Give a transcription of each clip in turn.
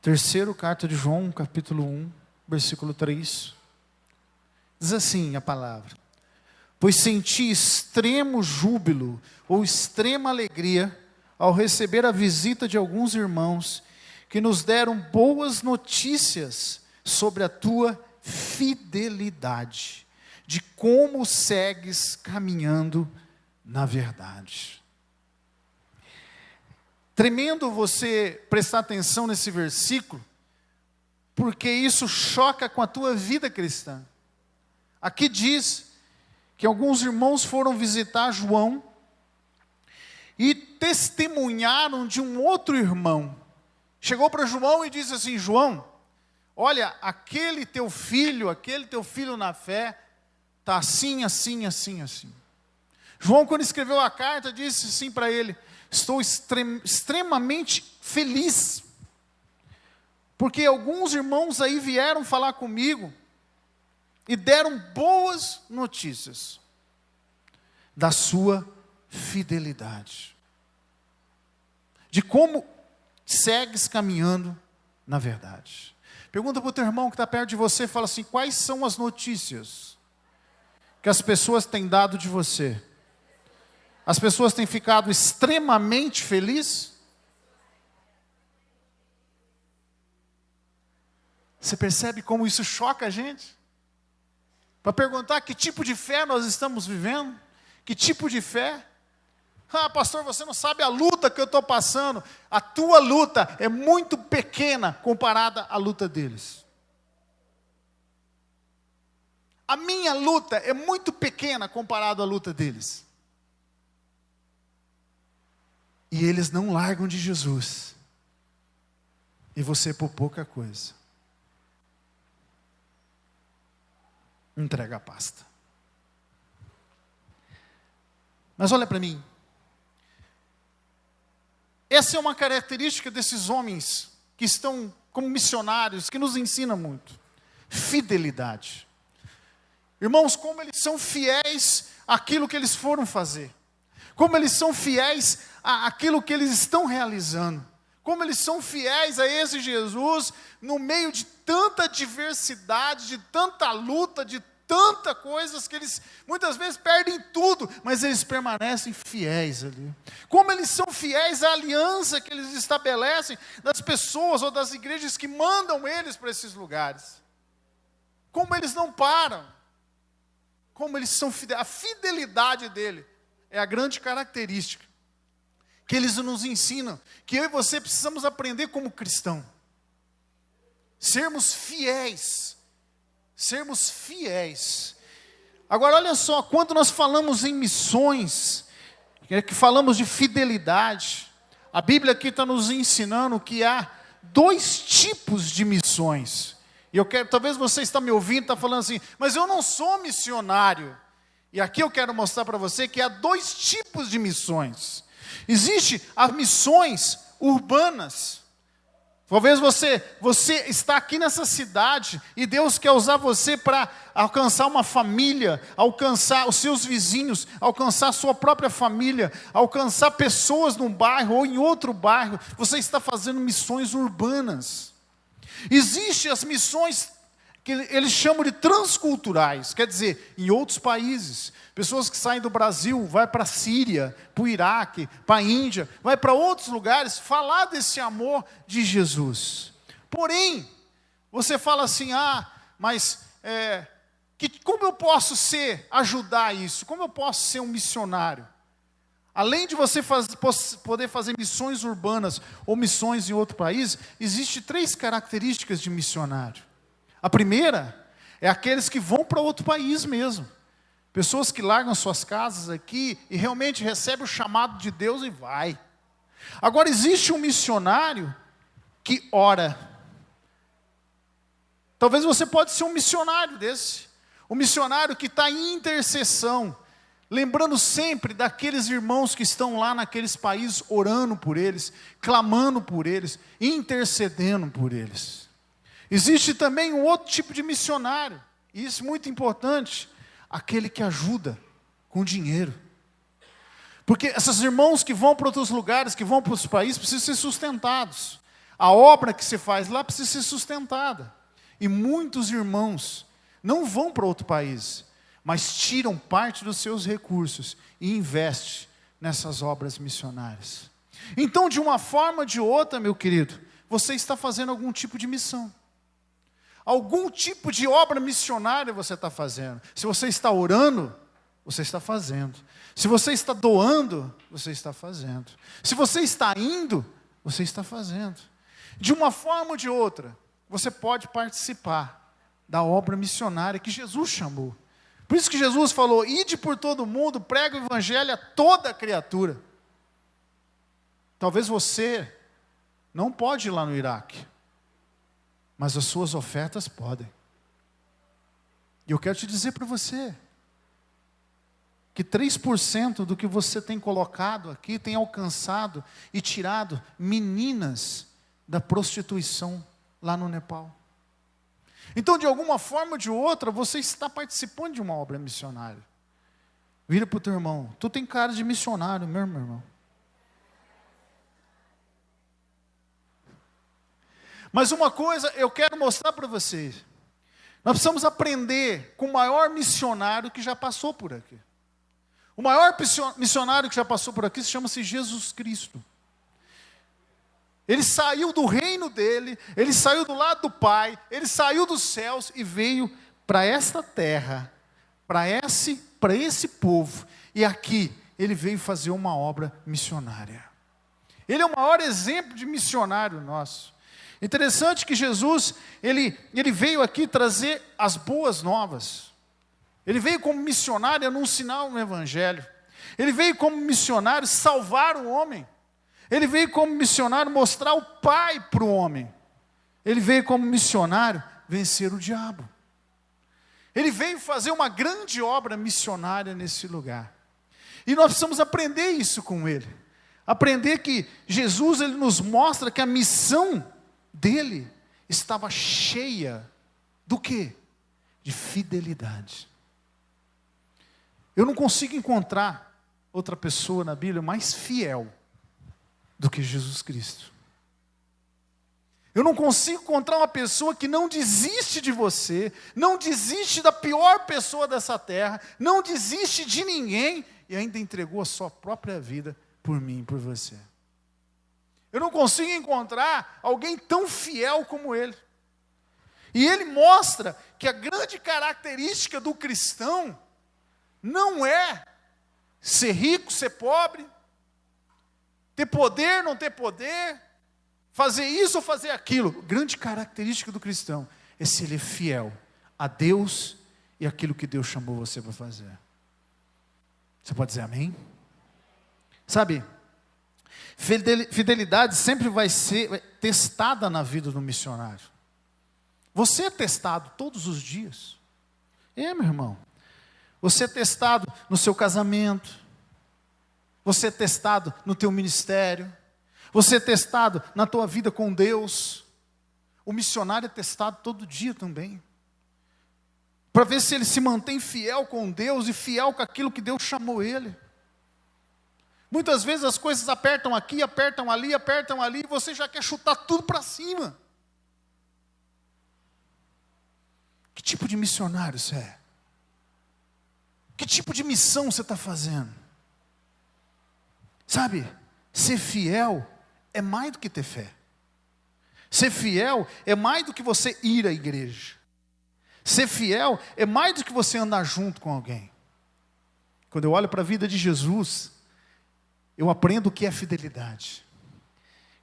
Terceiro, carta de João, capítulo 1, versículo 3. Diz assim a palavra: pois senti extremo júbilo ou extrema alegria ao receber a visita de alguns irmãos que nos deram boas notícias sobre a tua fidelidade, de como segues caminhando na verdade. Tremendo você prestar atenção nesse versículo, porque isso choca com a tua vida cristã. Aqui diz que alguns irmãos foram visitar João e testemunharam de um outro irmão. Chegou para João e disse assim: João, olha, aquele teu filho na fé, está assim, assim, assim, assim. João, quando escreveu a carta, disse assim para ele: estou extremamente feliz, porque alguns irmãos aí vieram falar comigo e deram boas notícias da sua fidelidade, de como segues caminhando na verdade. Pergunta para o teu irmão que está perto de você, fala assim: quais são as notícias que as pessoas têm dado de você? As pessoas têm ficado extremamente felizes? Você percebe como isso choca a gente? Para perguntar que tipo de fé nós estamos vivendo? Que tipo de fé? Ah, pastor, você não sabe a luta que eu estou passando. A tua luta é muito pequena comparada à luta deles. A minha luta é muito pequena comparada à luta deles. E eles não largam de Jesus. E você por pouca coisa. Entrega a pasta. Mas olha para mim. Essa é uma característica desses homens que estão como missionários, que nos ensina muito. Fidelidade. Irmãos, como eles são fiéis àquilo que eles foram fazer. Como eles são fiéis àquilo que eles estão realizando. Como eles são fiéis a esse Jesus, no meio de tanta diversidade, de tanta luta, de tanta coisas, que eles muitas vezes perdem tudo, mas eles permanecem fiéis ali. Como eles são fiéis à aliança que eles estabelecem das pessoas ou das igrejas que mandam eles para esses lugares. Como eles não param. Como eles são fiéis. A fidelidade dele é a grande característica que eles nos ensinam, que eu e você precisamos aprender como cristão. Sermos fiéis. Sermos fiéis. Agora olha só, quando nós falamos em missões, que falamos de fidelidade, a Bíblia aqui está nos ensinando que há dois tipos de missões. E eu quero, talvez você está me ouvindo, está falando assim, mas eu não sou missionário. E aqui eu quero mostrar para você que há dois tipos de missões. Existem as missões urbanas. Talvez você está aqui nessa cidade e Deus quer usar você para alcançar uma família, alcançar os seus vizinhos, alcançar a sua própria família, alcançar pessoas num bairro ou em outro bairro. Você está fazendo missões urbanas. Existem as missões que eles chamam de transculturais, quer dizer, em outros países. Pessoas que saem do Brasil, vai para a Síria, para o Iraque, para a Índia, vai para outros lugares, falar desse amor de Jesus. Porém, você fala assim, mas como eu posso ajudar isso? Como eu posso ser um missionário? Além de você poder fazer missões urbanas ou missões em outro país, existem 3 características de missionário. A primeira é aqueles que vão para outro país mesmo. Pessoas que largam suas casas aqui e realmente recebem o chamado de Deus e vai. Agora existe um missionário que ora. Talvez você pode ser um missionário desse. Um missionário que está em intercessão. Lembrando sempre daqueles irmãos que estão lá naqueles países, orando por eles, clamando por eles, intercedendo por eles. Existe também um outro tipo de missionário, e isso é muito importante, aquele que ajuda com dinheiro. Porque esses irmãos que vão para outros lugares, que vão para outros países, precisam ser sustentados. A obra que se faz lá precisa ser sustentada. E muitos irmãos não vão para outro país, mas tiram parte dos seus recursos e investem nessas obras missionárias. Então, de uma forma ou de outra, meu querido, você está fazendo algum tipo de missão. Algum tipo de obra missionária você está fazendo. Se você está orando, você está fazendo. Se você está doando, você está fazendo. Se você está indo, você está fazendo. De uma forma ou de outra, você pode participar da obra missionária que Jesus chamou. Por isso que Jesus falou: ide por todo mundo, prega o evangelho a toda criatura. Talvez você não pode ir lá no Iraque, mas as suas ofertas podem. E eu quero te dizer para você, que 3% do que você tem colocado aqui, tem alcançado e tirado meninas da prostituição lá no Nepal. Então, de alguma forma ou de outra, você está participando de uma obra missionária. Vira para o teu irmão: tu tem cara de missionário mesmo, meu irmão. Mas uma coisa eu quero mostrar para vocês. Nós precisamos aprender com o maior missionário que já passou por aqui. O maior missionário que já passou por aqui chama-se Jesus Cristo. Ele saiu do reino dele, ele saiu do lado do Pai, ele saiu dos céus e veio para esta terra, para esse povo. E aqui ele veio fazer uma obra missionária. Ele é o maior exemplo de missionário nosso. Interessante que Jesus, ele veio aqui trazer as boas novas. Ele veio como missionário anunciar um evangelho. Ele veio como missionário salvar o homem. Ele veio como missionário mostrar o Pai para o homem. Ele veio como missionário vencer o diabo. Ele veio fazer uma grande obra missionária nesse lugar. E nós precisamos aprender isso com ele. Aprender que Jesus, ele nos mostra que a missão dele estava cheia do quê? De fidelidade. Eu não consigo encontrar outra pessoa na Bíblia mais fiel do que Jesus Cristo. Eu não consigo encontrar uma pessoa que não desiste de você, não desiste da pior pessoa dessa terra, não desiste de ninguém e ainda entregou a sua própria vida por mim e por você. Eu não consigo encontrar alguém tão fiel como ele. E ele mostra que a grande característica do cristão não é ser rico, ser pobre, ter poder, não ter poder, fazer isso ou fazer aquilo. A grande característica do cristão é se ele é fiel a Deus e aquilo que Deus chamou você para fazer. Você pode dizer amém? Sabe, fidelidade sempre vai ser testada na vida do missionário. Você é testado todos os dias. Meu irmão. Você é testado no seu casamento. Você é testado no teu ministério. Você é testado na tua vida com Deus. O missionário é testado todo dia também. Para ver se ele se mantém fiel com Deus e fiel com aquilo que Deus chamou ele. Muitas vezes as coisas apertam aqui, apertam ali, e você já quer chutar tudo para cima. Que tipo de missionário você é? Que tipo de missão você está fazendo? Sabe, ser fiel é mais do que ter fé. Ser fiel é mais do que você ir à igreja. Ser fiel é mais do que você andar junto com alguém. Quando eu olho para a vida de Jesus, eu aprendo o que é fidelidade.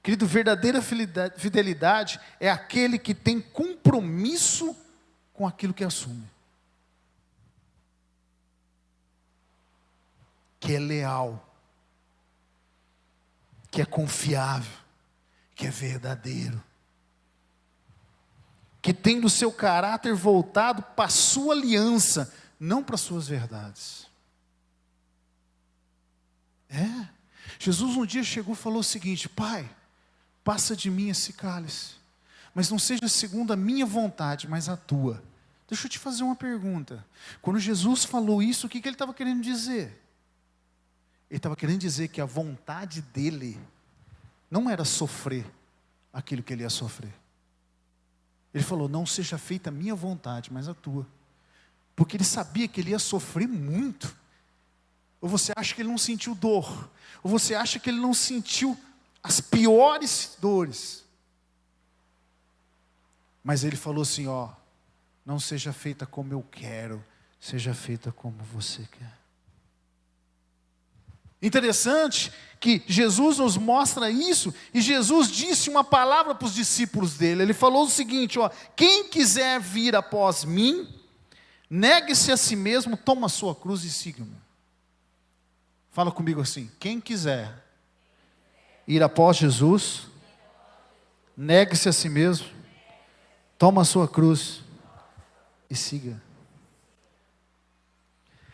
Querido, verdadeira fidelidade é aquele que tem compromisso com aquilo que assume. Que é leal, que é confiável, que é verdadeiro, que tem do seu caráter voltado para a sua aliança, não para as suas verdades. Jesus um dia chegou e falou o seguinte: Pai, passa de mim esse cálice, mas não seja segundo a minha vontade, mas a tua. Deixa eu te fazer uma pergunta. Quando Jesus falou isso, o que ele estava querendo dizer? Ele estava querendo dizer que a vontade dele não era sofrer aquilo que ele ia sofrer. Ele falou, não seja feita a minha vontade, mas a tua. Porque ele sabia que ele ia sofrer muito. Ou você acha que ele não sentiu dor? Ou você acha que ele não sentiu as piores dores? Mas ele falou assim, ó, não seja feita como eu quero, seja feita como você quer. Interessante que Jesus nos mostra isso, e Jesus disse uma palavra para os discípulos dele. Ele falou o seguinte, ó, quem quiser vir após mim, negue-se a si mesmo, toma a sua cruz e siga-me. Fala comigo assim, quem quiser ir após Jesus, negue-se a si mesmo, toma a sua cruz e siga.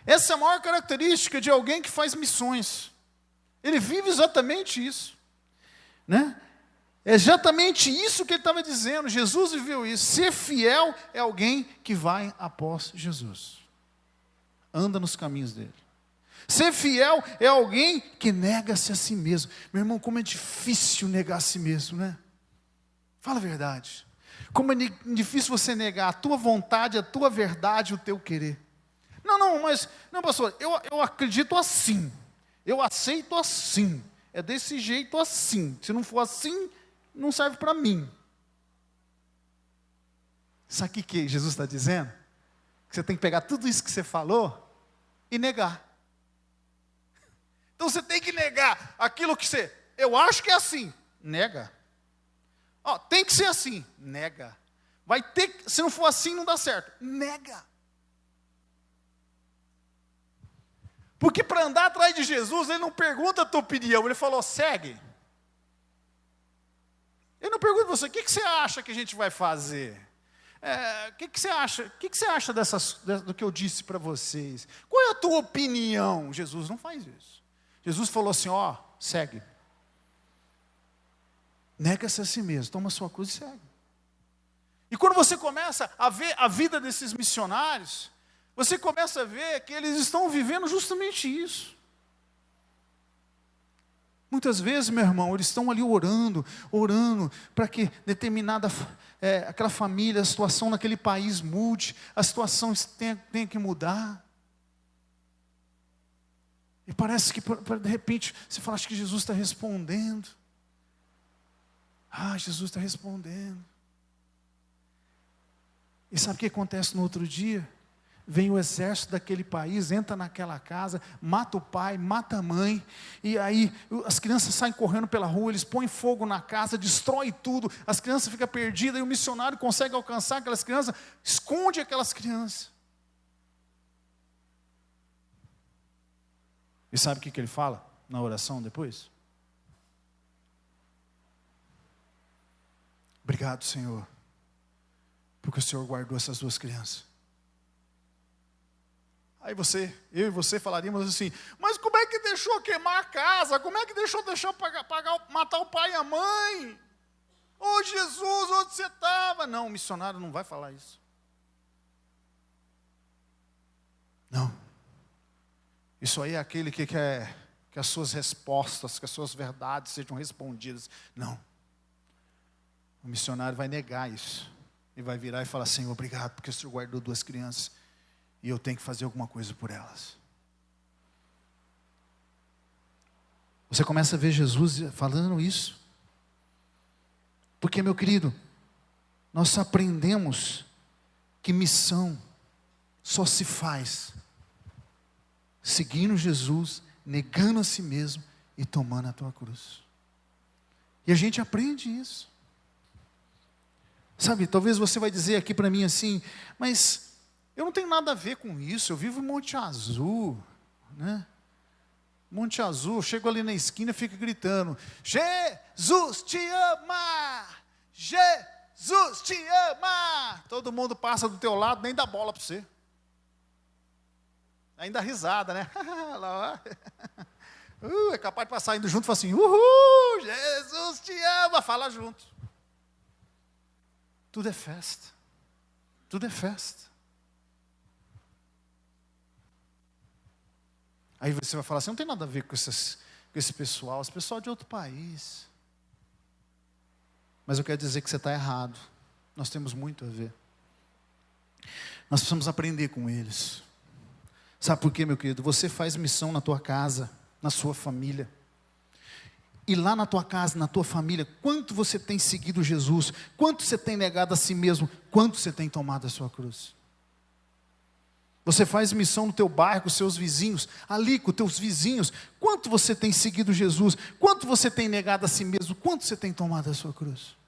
Essa é a maior característica de alguém que faz missões. Ele vive exatamente isso, né? É exatamente isso que ele estava dizendo. Jesus viveu isso. Ser fiel é alguém que vai após Jesus, anda nos caminhos dele. Ser fiel é alguém que nega-se a si mesmo. Meu irmão, como é difícil negar a si mesmo, né? Fala a verdade. Como é difícil você negar a tua vontade, a tua verdade, o teu querer. Não, pastor, eu acredito assim, eu aceito assim, é desse jeito assim, se não for assim, não serve para mim. Sabe o que Jesus está dizendo? Que você tem que pegar tudo isso que você falou e negar. Então você tem que negar aquilo que eu acho que é assim, nega. Ó, tem que ser assim, nega. Se não for assim, não dá certo, nega. Porque para andar atrás de Jesus, ele não pergunta a tua opinião, ele falou, segue. Ele não pergunta a você, o que você acha que a gente vai fazer? O que você acha? O que você acha do que eu disse para vocês? Qual é a tua opinião? Jesus não faz isso. Jesus falou assim, ó, segue. Nega-se a si mesmo, toma a sua cruz e segue. E quando você começa a ver a vida desses missionários, você começa a ver que eles estão vivendo justamente isso. Muitas vezes, meu irmão, eles estão ali orando para que determinada, aquela família, a situação naquele país mude, a situação tenha que mudar. E parece que, de repente, você fala, acho que Jesus está respondendo. Jesus está respondendo. E sabe o que acontece no outro dia? Vem o exército daquele país, entra naquela casa, mata o pai, mata a mãe, e aí as crianças saem correndo pela rua, eles põem fogo na casa, destrói tudo, as crianças ficam perdidas, e o missionário consegue alcançar aquelas crianças, esconde aquelas crianças. E sabe o que ele fala na oração depois? Obrigado, Senhor, porque o Senhor guardou essas duas crianças. Aí eu e você falaríamos assim, mas como é que deixou queimar a casa? Como é que deixou matar o pai e a mãe? Ô Jesus, onde você estava? Não, o missionário não vai falar isso. Não. Isso aí é aquele que quer que as suas respostas, que as suas verdades sejam respondidas. Não. O missionário vai negar isso. E vai virar e falar, Senhor, obrigado, porque o Senhor guardou duas crianças. E eu tenho que fazer alguma coisa por elas. Você começa a ver Jesus falando isso. Porque, meu querido, nós aprendemos que missão só se faz seguindo Jesus, negando a si mesmo e tomando a tua cruz. E a gente aprende isso. Sabe, talvez você vai dizer aqui para mim assim, mas eu não tenho nada a ver com isso, eu vivo em Monte Azul, né? Monte Azul, eu chego ali na esquina e fico gritando, Jesus te ama! Jesus te ama! Todo mundo passa do teu lado, nem dá bola para você. Ainda risada, né? É capaz de passar indo junto e falar assim, uhul, Jesus te ama, fala junto. Tudo é festa. Tudo é festa. Aí você vai falar assim, não tem nada a ver com esse pessoal, esse pessoal é de outro país. Mas eu quero dizer que você está errado. Nós temos muito a ver. Nós precisamos aprender com eles. Sabe por quê, meu querido? Você faz missão na tua casa, na sua família. E lá na tua casa, na tua família, quanto você tem seguido Jesus? Quanto você tem negado a si mesmo? Quanto você tem tomado a sua cruz? Você faz missão no teu bairro, com os seus vizinhos, ali com os teus vizinhos. Quanto você tem seguido Jesus? Quanto você tem negado a si mesmo? Quanto você tem tomado a sua cruz?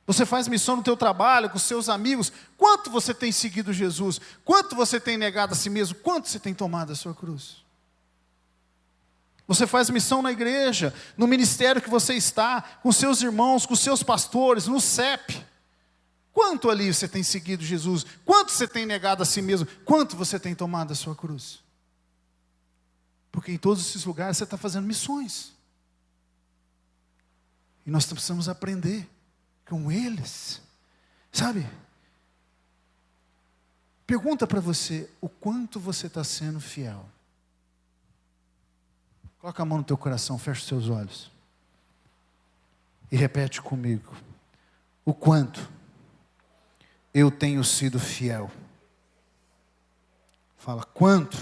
Você faz missão no teu trabalho, com os seus amigos. Quanto você tem seguido Jesus? Quanto você tem negado a si mesmo? Quanto você tem tomado a sua cruz? Você faz missão na igreja, no ministério que você está, com seus irmãos, com seus pastores, no CEP. Quanto ali você tem seguido Jesus? Quanto você tem negado a si mesmo? Quanto você tem tomado a sua cruz? Porque em todos esses lugares você está fazendo missões. E nós precisamos aprender com eles. Sabe? Pergunta para você, o quanto você está sendo fiel? Coloca a mão no teu coração, fecha os seus olhos. E repete comigo. O quanto eu tenho sido fiel. Fala, quanto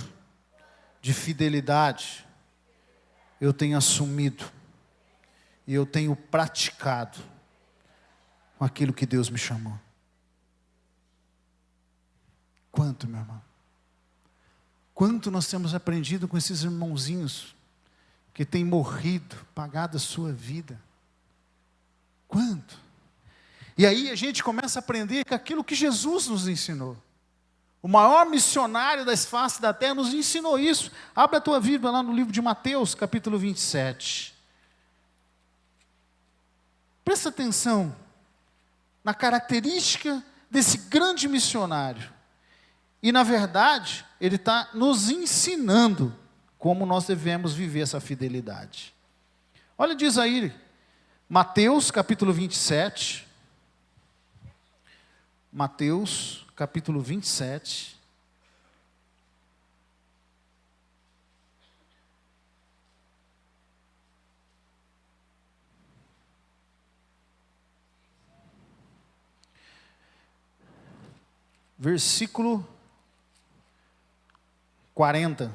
de fidelidade eu tenho assumido e eu tenho praticado com aquilo que Deus me chamou. Quanto, meu irmão? Quanto nós temos aprendido com esses irmãozinhos que têm morrido, pagado a sua vida? Quanto? E aí a gente começa a aprender com aquilo que Jesus nos ensinou. O maior missionário das faces da terra nos ensinou isso. Abre a tua Bíblia lá no livro de Mateus, capítulo 27. Presta atenção na característica desse grande missionário. E na verdade, ele está nos ensinando como nós devemos viver essa fidelidade. Olha, diz aí, Mateus capítulo 27. Mateus, capítulo 27. Versículo 40.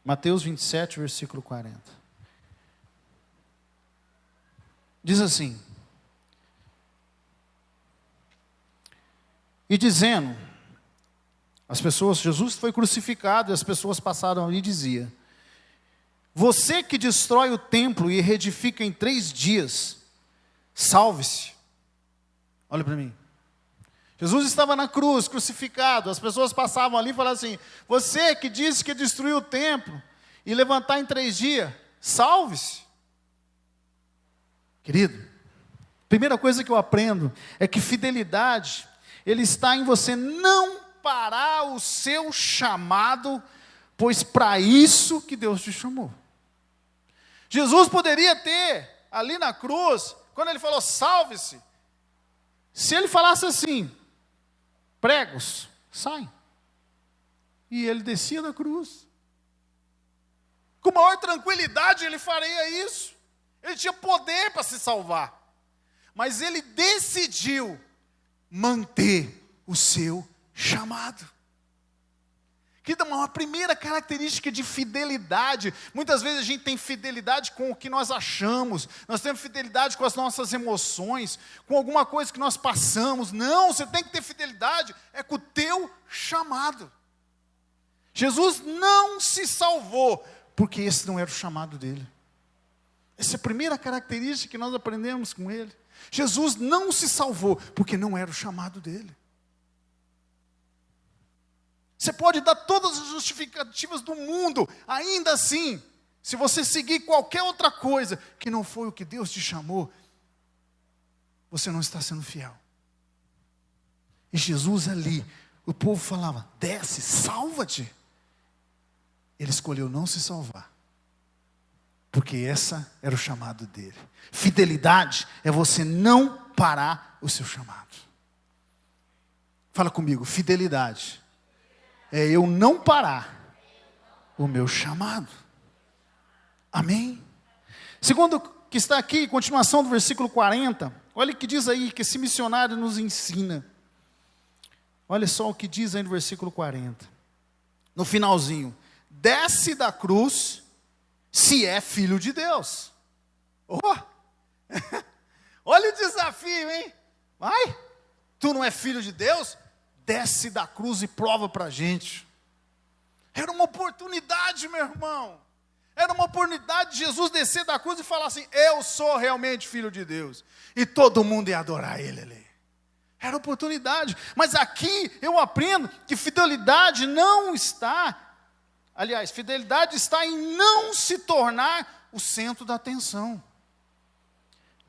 Mateus 27, versículo 40. Diz assim: e dizendo, as pessoas, Jesus foi crucificado e as pessoas passaram ali e dizia: você que destrói o templo e reedifica em 3 dias, salve-se. Olha para mim. Jesus estava na cruz, crucificado, as pessoas passavam ali e falavam assim: você que disse que destruiu o templo e levantar em 3 dias, salve-se. Querido, primeira coisa que eu aprendo é que fidelidade, ele está em você não parar o seu chamado, pois para isso que Deus te chamou. Jesus poderia ter, ali na cruz, quando ele falou salve-se, se ele falasse assim, pregos, saem. E ele descia da cruz. Com maior tranquilidade ele faria isso. Ele tinha poder para se salvar. Mas ele decidiu manter o seu chamado. Que é uma primeira característica de fidelidade. Muitas vezes a gente tem fidelidade com o que nós achamos. Nós temos fidelidade com as nossas emoções, com alguma coisa que nós passamos. Não, você tem que ter fidelidade é com o teu chamado. Jesus não se salvou porque esse não era o chamado dele. Essa é a primeira característica que nós aprendemos com ele. Jesus não se salvou porque não era o chamado dele. Você pode dar todas as justificativas do mundo, ainda assim, se você seguir qualquer outra coisa que não foi o que Deus te chamou, você não está sendo fiel. E Jesus ali, o povo falava, desce, salva-te. Ele escolheu não se salvar, porque essa era o chamado dele. Fidelidade é você não parar o seu chamado. Fala comigo, fidelidade é eu não parar o meu chamado. Amém? Segundo que está aqui, continuação do versículo 40, olha o que diz aí, que esse missionário nos ensina. Olha só o que diz aí no versículo 40. No finalzinho, desce da cruz se é filho de Deus. Oh! Olha o desafio, hein? Vai, tu não é filho de Deus? Desce da cruz e prova para a gente. Era uma oportunidade, meu irmão. Era uma oportunidade de Jesus descer da cruz e falar assim, eu sou realmente filho de Deus. E todo mundo ia adorar ele ali. Era oportunidade. Mas aqui eu aprendo que fidelidade não está, aliás, fidelidade está em não se tornar o centro da atenção.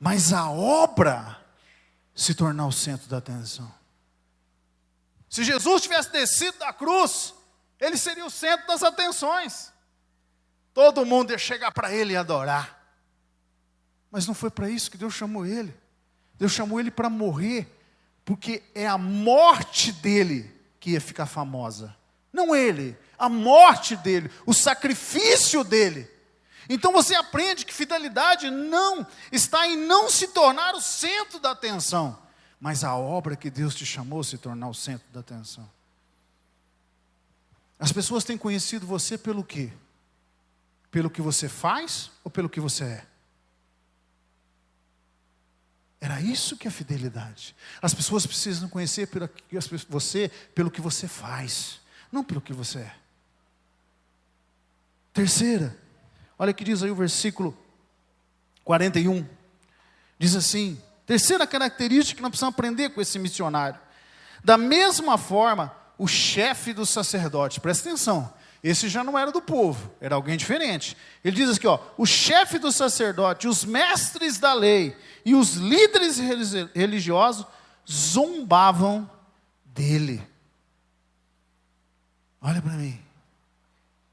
Mas a obra se tornar o centro da atenção. Se Jesus tivesse descido da cruz, ele seria o centro das atenções. Todo mundo ia chegar para ele e adorar. Mas não foi para isso que Deus chamou ele. Deus chamou ele para morrer, porque é a morte dele que ia ficar famosa. Não ele, a morte dele, o sacrifício dele. Então você aprende que fidelidade não está em não se tornar o centro da atenção, mas a obra que Deus te chamou se tornar o centro da atenção. As pessoas têm conhecido você pelo quê? Pelo que você faz ou pelo que você é? Era isso que é fidelidade. As pessoas precisam conhecer você pelo que você faz, não pelo que você é. Terceira, olha o que diz aí o versículo 41. Diz assim, terceira característica que nós precisamos aprender com esse missionário. Da mesma forma, o chefe dos sacerdotes, presta atenção, esse já não era do povo, era alguém diferente. Ele diz aqui, ó, o chefe dos sacerdotes, os mestres da lei e os líderes religiosos zombavam dele. Olha para mim,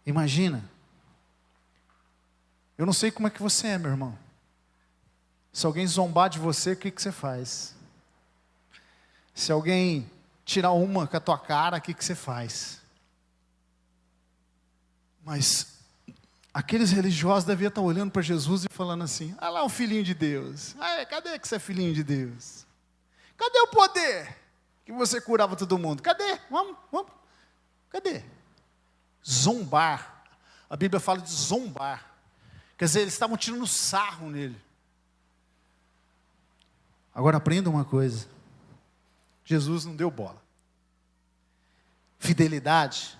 imagina, eu não sei como é que você é, meu irmão. Se alguém zombar de você, o que você faz? Se alguém tirar uma com a tua cara, o que você faz? Mas aqueles religiosos deviam estar olhando para Jesus e falando assim, ah lá o filhinho de Deus, cadê que você é filhinho de Deus? Cadê o poder que você curava todo mundo? Cadê? Vamos. Cadê? Zombar, a Bíblia fala de zombar, quer dizer, eles estavam tirando sarro nele. Agora aprenda uma coisa, Jesus não deu bola. Fidelidade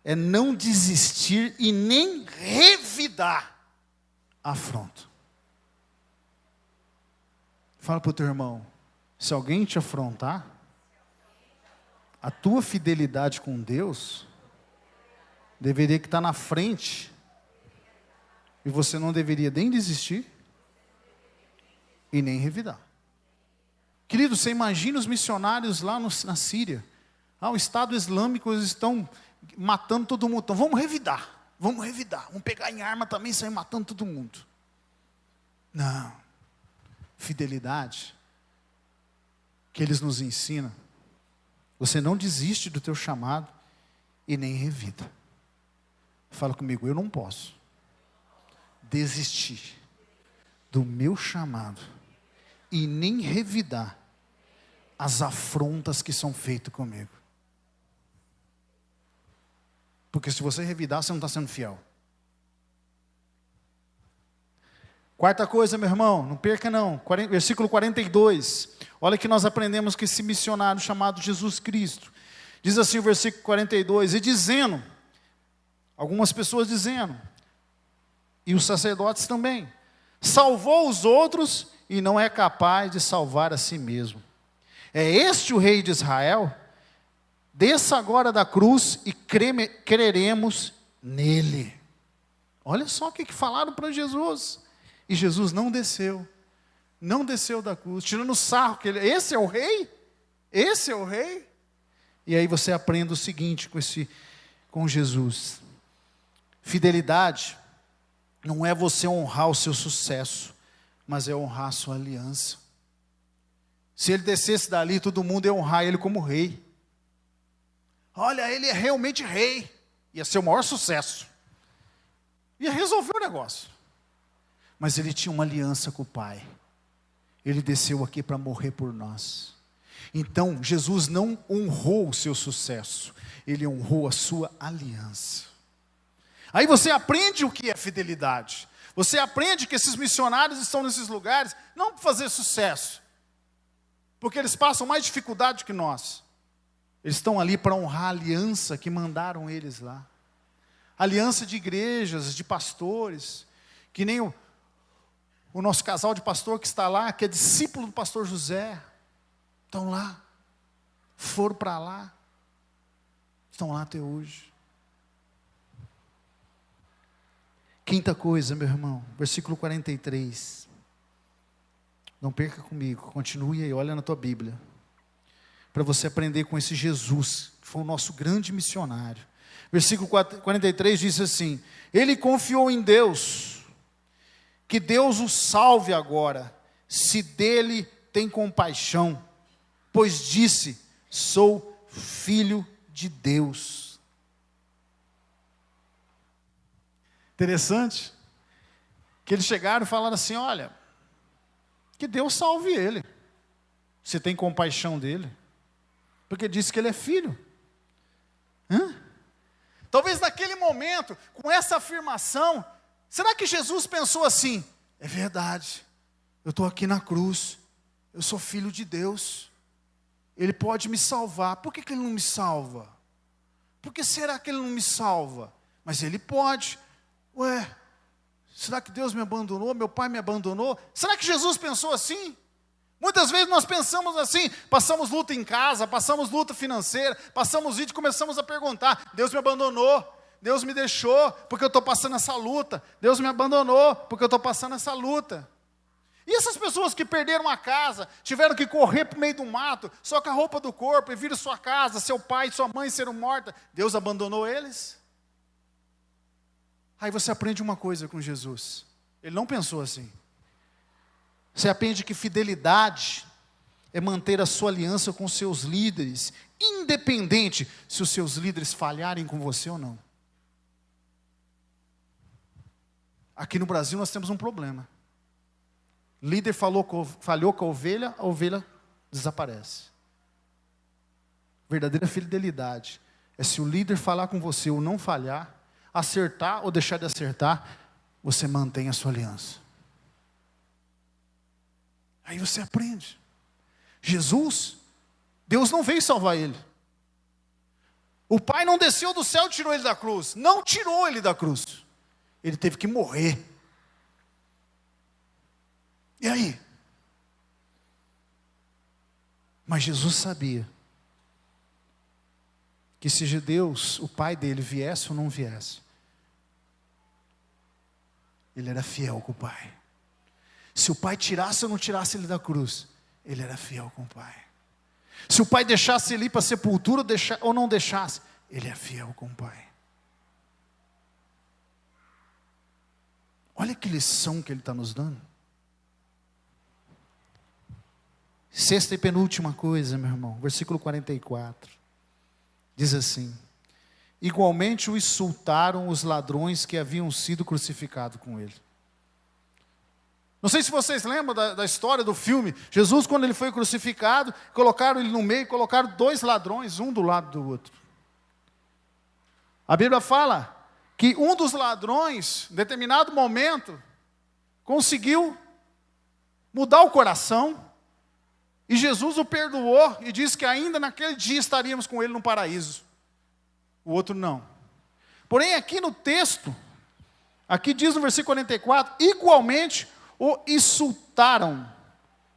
é não desistir e nem revidar a afronta. Fala para o teu irmão, se alguém te afrontar, a tua fidelidade com Deus deveria estar na frente, e você não deveria nem desistir e nem revidar. Querido, você imagina os missionários lá na Síria, o Estado Islâmico, eles estão matando todo mundo. Então vamos revidar, vamos pegar em arma também e sair matando todo mundo. Não, fidelidade, que eles nos ensinam, você não desiste do teu chamado e nem revida. Fala comigo, eu não posso desistir do meu chamado e nem revidar as afrontas que são feitas comigo. Porque se você revidar, você não está sendo fiel. Quarta coisa, meu irmão, não perca não, versículo 42, olha que nós aprendemos com esse missionário chamado Jesus Cristo. Diz assim o versículo 42, e dizendo, algumas pessoas dizendo, e os sacerdotes também, salvou os outros e não é capaz de salvar a si mesmo. É este o rei de Israel? Desça agora da cruz e creremos nele. Olha só o que falaram para Jesus. E Jesus não desceu da cruz, tirando sarro, que esse é o rei? Esse é o rei? E aí você aprende o seguinte com Jesus. Fidelidade não é você honrar o seu sucesso, mas é honrar a sua aliança. Se ele descesse dali, todo mundo ia honrar ele como rei. Olha, ele é realmente rei. Ia ser o maior sucesso. Ia resolver o negócio. mas ele tinha uma aliança com o Pai. Ele desceu aqui para morrer por nós. Então, Jesus não honrou o seu sucesso, ele honrou a sua aliança. Aí você aprende o que é fidelidade. Você aprende que esses missionários estão nesses lugares não para fazer sucesso, porque eles passam mais dificuldade que nós. Eles estão ali para honrar a aliança que mandaram eles lá. Aliança de igrejas, de pastores, que nem o nosso casal de pastor que está lá, que é discípulo do pastor José. Estão lá, foram para lá, estão lá até hoje. Quinta coisa, meu irmão, versículo 43. Não perca comigo, continue aí, olha na tua Bíblia. Para você aprender com esse Jesus, que foi o nosso grande missionário. Versículo 43 diz assim: ele confiou em Deus, que Deus o salve agora, se dele tem compaixão, pois disse, sou filho de Deus. Interessante, que eles chegaram e falaram assim, olha, que Deus salve ele, você tem compaixão dele, porque disse que ele é filho. Talvez naquele momento, com essa afirmação, será que Jesus pensou assim, é verdade, eu estou aqui na cruz, eu sou filho de Deus, ele pode me salvar, por que ele não me salva? Por que será que ele não me salva? Mas ele pode. Ué, será que Deus me abandonou? Meu pai me abandonou? Será que Jesus pensou assim? Muitas vezes nós pensamos assim, passamos luta em casa, passamos luta financeira, passamos vídeo e começamos a perguntar, Deus me abandonou, Deus me deixou porque eu estou passando essa luta, Deus me abandonou porque eu estou passando essa luta. E essas pessoas que perderam a casa, tiveram que correr para o meio do mato, só com a roupa do corpo, e viram sua casa, seu pai e sua mãe serem mortos, Deus abandonou eles? Aí você aprende uma coisa com Jesus, ele não pensou assim. Você aprende que fidelidade é manter a sua aliança com seus líderes, independente se os seus líderes falharem com você ou não. Aqui no Brasil nós temos um problema. Líder falhou com a ovelha desaparece. Verdadeira fidelidade é se o líder falar com você ou não falhar, acertar ou deixar de acertar, você mantém a sua aliança. Aí você aprende. Jesus, Deus não veio salvar ele. O Pai não desceu do céu e tirou ele da cruz. Não tirou ele da cruz. Ele teve que morrer. E aí? Mas Jesus sabia que se Deus, o Pai dele, viesse ou não viesse, ele era fiel com o Pai. Se o Pai tirasse ou não tirasse ele da cruz, ele era fiel com o Pai. Se o Pai deixasse ele ir para a sepultura ou não deixasse, ele é fiel com o Pai. Olha que lição que ele está nos dando. Sexta e penúltima coisa, meu irmão, versículo 44. Diz assim: igualmente o insultaram os ladrões que haviam sido crucificados com ele. Não sei se vocês lembram da história do filme. Jesus, quando ele foi crucificado, colocaram ele no meio, colocaram dois ladrões, um do lado do outro. A Bíblia fala que um dos ladrões, em determinado momento, conseguiu mudar o coração, e Jesus o perdoou, e disse que ainda naquele dia estaríamos com ele no paraíso. O outro não. Porém, aqui no texto, aqui diz no versículo 44, igualmente o insultaram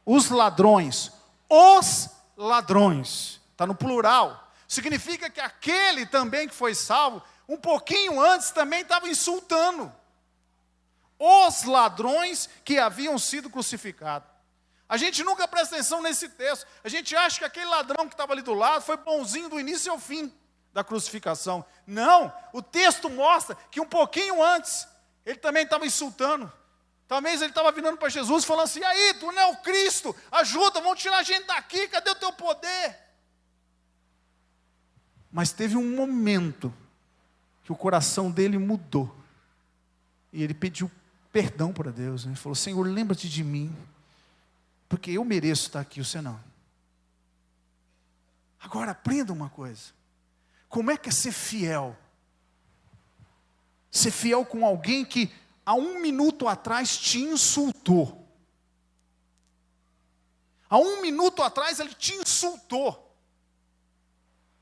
os ladrões. Os ladrões. Está no plural. Significa que aquele também que foi salvo, um pouquinho antes também estava insultando os ladrões que haviam sido crucificados. A gente nunca presta atenção nesse texto. A gente acha que aquele ladrão que estava ali do lado foi bonzinho do início ao fim da crucificação. Não, o texto mostra que um pouquinho antes, ele também estava insultando. Talvez ele estava virando para Jesus falando assim, e aí, tu não é o Cristo, ajuda, vamos tirar a gente daqui, cadê o teu poder? Mas teve um momento que o coração dele mudou. E ele pediu perdão para Deus. Ele falou, Senhor, lembra-te de mim, porque eu mereço estar aqui, você não. Agora aprenda uma coisa, como é que é ser fiel? Ser fiel com alguém que há 1 minuto atrás te insultou. Há 1 minuto atrás ele te insultou.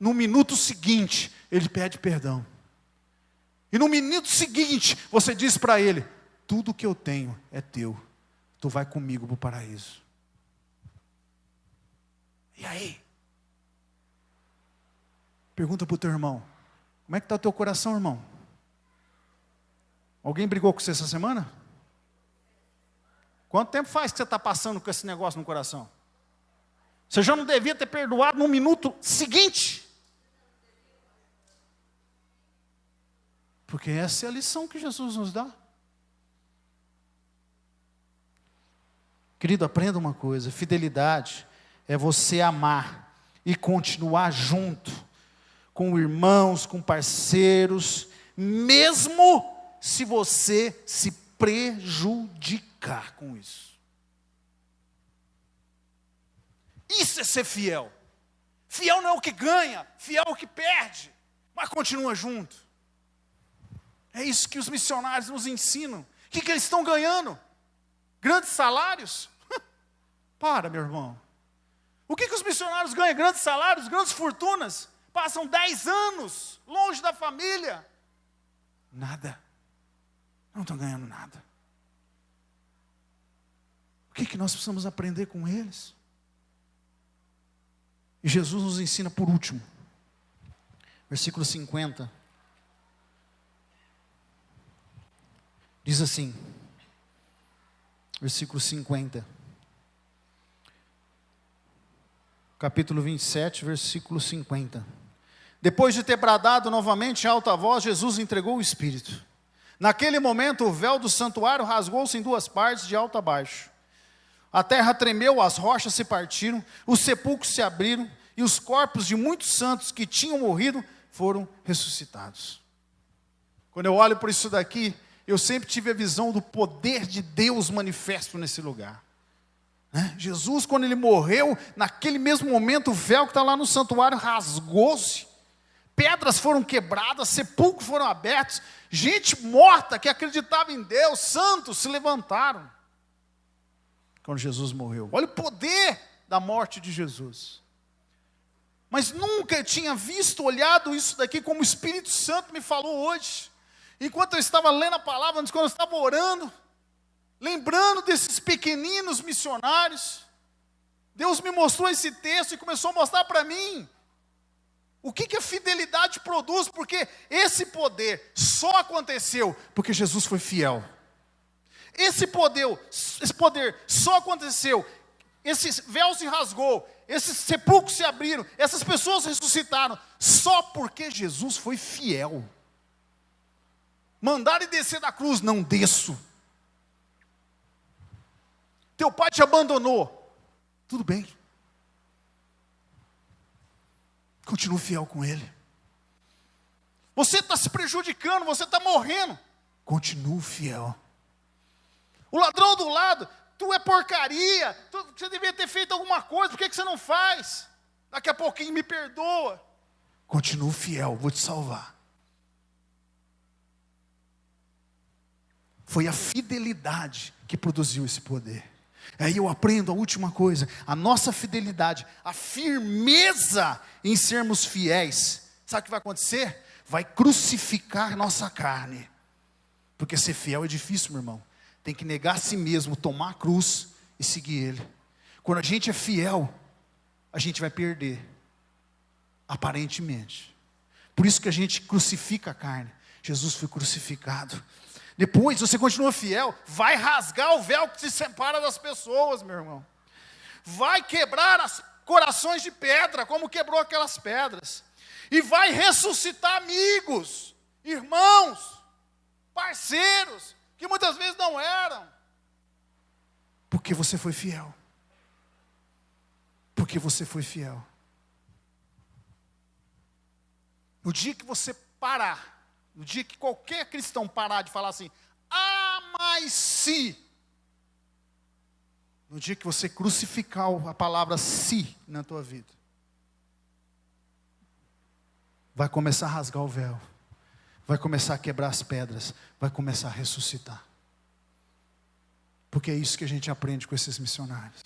No minuto seguinte, ele pede perdão. E no minuto seguinte, você diz para ele, tudo que eu tenho é teu. Tu vai comigo para o paraíso. E aí? Pergunta para o teu irmão, como é que está o teu coração, irmão? Alguém brigou com você essa semana? Quanto tempo faz que você está passando com esse negócio no coração? Você já não devia ter perdoado no minuto seguinte? Porque essa é a lição que Jesus nos dá. Querido, aprenda uma coisa, fidelidade é você amar e continuar junto com irmãos, com parceiros, mesmo se você se prejudicar com isso. Isso é ser fiel. Fiel não é o que ganha, fiel é o que perde, mas continua junto. É isso que os missionários nos ensinam. O que eles estão ganhando? Grandes salários? Para, meu irmão. O que os missionários ganham? Grandes salários, grandes fortunas? Passam 10 anos longe da família. Nada. Não estão ganhando nada. O que nós precisamos aprender com eles? E Jesus nos ensina por último. Versículo 50. Diz assim. Versículo 50. Capítulo 27, versículo 50. Depois de ter bradado novamente em alta voz, Jesus entregou o Espírito. Naquele momento, o véu do santuário rasgou-se em 2 partes, de alto a baixo. A terra tremeu, as rochas se partiram, os sepulcros se abriram, e os corpos de muitos santos que tinham morrido foram ressuscitados. Quando eu olho por isso daqui, eu sempre tive a visão do poder de Deus manifesto nesse lugar. Jesus, quando ele morreu, naquele mesmo momento, o véu que está lá no santuário rasgou-se, pedras foram quebradas, sepulcros foram abertos, gente morta que acreditava em Deus, santos se levantaram, quando Jesus morreu. Olha o poder da morte de Jesus. Mas nunca eu tinha visto, olhado isso daqui como o Espírito Santo me falou hoje, enquanto eu estava lendo a palavra, quando eu estava orando, lembrando desses pequeninos missionários. Deus me mostrou esse texto e começou a mostrar para mim o que a fidelidade produz, porque esse poder só aconteceu porque Jesus foi fiel. Esse poder só aconteceu, esse véu se rasgou, esses sepulcros se abriram, essas pessoas ressuscitaram, só porque Jesus foi fiel. Mandaram ele descer da cruz, não desço. Teu pai te abandonou, tudo bem. Continue fiel com ele. Você está se prejudicando, você está morrendo, continue fiel. O ladrão do lado, tu é porcaria, você devia ter feito alguma coisa, por que você não faz? Daqui a pouquinho me perdoa. Continue fiel, vou te salvar. Foi a fidelidade que produziu esse poder. Aí eu aprendo a última coisa, a nossa fidelidade, a firmeza em sermos fiéis. Sabe o que vai acontecer? Vai crucificar nossa carne. Porque ser fiel é difícil, meu irmão. Tem que negar a si mesmo, tomar a cruz e seguir ele. Quando a gente é fiel, a gente vai perder, aparentemente. Por isso que a gente crucifica a carne. Jesus foi crucificado. Depois você continua fiel, vai rasgar o véu que te separa das pessoas, meu irmão. Vai quebrar os corações de pedra, como quebrou aquelas pedras. E vai ressuscitar amigos, irmãos, parceiros, que muitas vezes não eram. Porque você foi fiel. Porque você foi fiel. No dia que você parar, no dia que qualquer cristão parar de falar assim, Mas se, no dia que você crucificar a palavra se na tua vida, vai começar a rasgar o véu, vai começar a quebrar as pedras, vai começar a ressuscitar. Porque é isso que a gente aprende com esses missionários.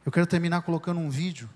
Eu quero terminar colocando um vídeo